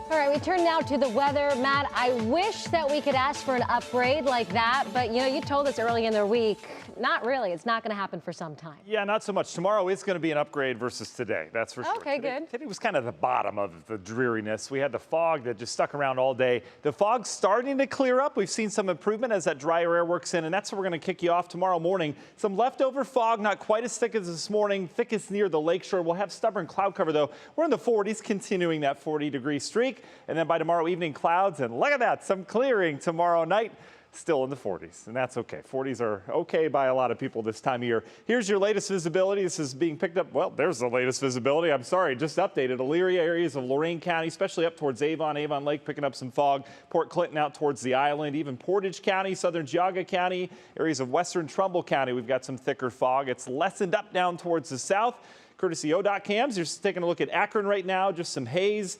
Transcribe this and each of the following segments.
All right, we turn now to the weather. Matt, I wish that we could ask for an upgrade like that, but you told us early in the week, not really. It's not going to happen for some time. Yeah, not so much. Tomorrow is going to be an upgrade versus today, that's for sure. Okay, good. Today was kind of the bottom of the dreariness. We had the fog that just stuck around all day. The fog's starting to clear up. We've seen some improvement as that drier air works in, and that's where we're going to kick you off tomorrow morning. Some leftover fog, not quite as thick as this morning, thickest near the lakeshore. We'll have stubborn cloud cover, though. We're in the 40s, continuing that 40-degree streak, and then by tomorrow evening, clouds, and look at that, some clearing tomorrow night. Still in the 40s, and that's okay. 40s are okay by a lot of people this time of year. Here's your latest visibility. This is being picked up. Well, there's the latest visibility. I'm sorry, just updated. Elyria areas of Lorain County, especially up towards Avon Lake, picking up some fog. Port Clinton out towards the island, even Portage County, southern Geauga County, areas of western Trumbull County. We've got some thicker fog. It's lessened up down towards the south. Courtesy ODOT cams. You're taking a look at Akron right now, just some haze.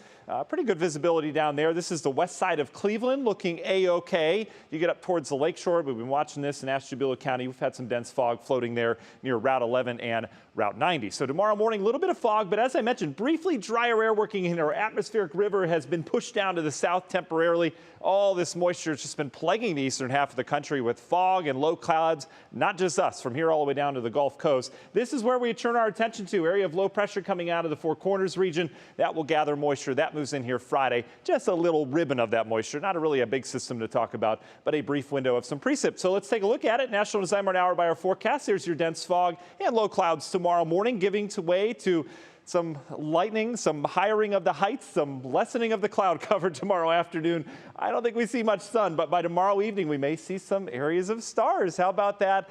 Pretty good visibility down there. This is the west side of Cleveland, looking A-OK. You get up towards the lakeshore. We've been watching this in Ashtabula County. We've had some dense fog floating there near Route 11 and Route 90. So tomorrow morning, a little bit of fog, but as I mentioned, briefly drier air working in our atmospheric river has been pushed down to the south temporarily. All this moisture has just been plaguing the eastern half of the country with fog and low clouds. Not just us, from here all the way down to the Gulf Coast. This is where we turn our attention to. Area of low pressure coming out of the Four Corners region. That will gather moisture. That moves in here Friday. Just a little ribbon of that moisture. Not really a big system to talk about, but a brief window of some precip. So let's take a look at it. National Design Hour by our forecast. There's your dense fog and low clouds tomorrow morning, giving way to some lightning, some hiring of the heights, some lessening of the cloud cover tomorrow afternoon. I don't think we see much sun, but by tomorrow evening, we may see some areas of stars. How about that?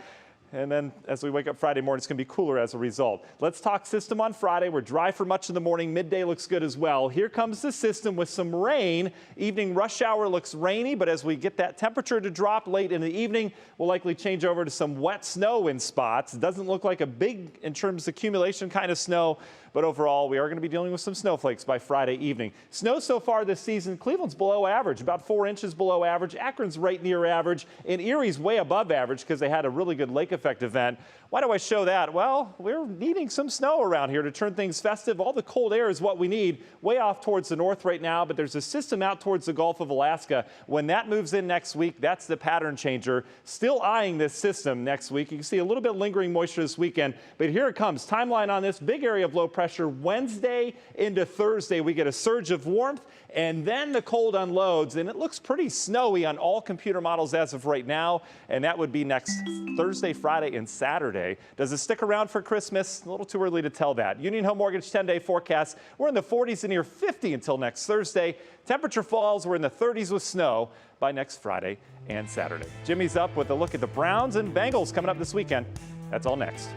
And then as we wake up Friday morning, it's going to be cooler as a result. Let's talk system on Friday. We're dry for much of the morning. Midday looks good as well. Here comes the system with some rain. Evening rush hour looks rainy, but as we get that temperature to drop late in the evening, we'll likely change over to some wet snow in spots. It doesn't look like a big, in terms of accumulation, kind of snow, but overall, we are going to be dealing with some snowflakes by Friday evening. Snow so far this season, Cleveland's below average, about 4 inches below average. Akron's right near average, and Erie's way above average because they had a really good lake effect event. Why do I show that? Well, we're needing some snow around here to turn things festive. All the cold air is what we need. Way off towards the north right now, but there's a system out towards the Gulf of Alaska. When that moves in next week, that's the pattern changer. Still eyeing this system next week. You can see a little bit lingering moisture this weekend, but here it comes. Timeline on this big area of low pressure. Wednesday into Thursday, we get a surge of warmth, and then the cold unloads, and it looks pretty snowy on all computer models as of right now, and that would be next Thursday, Friday, and Saturday. Does it stick around for Christmas? A little too early to tell that. Union Home Mortgage 10-day forecast. We're in the 40s and near 50 until next Thursday. Temperature falls. We're in the 30s with snow by next Friday and Saturday. Jimmy's up with a look at the Browns and Bengals coming up this weekend. That's all next.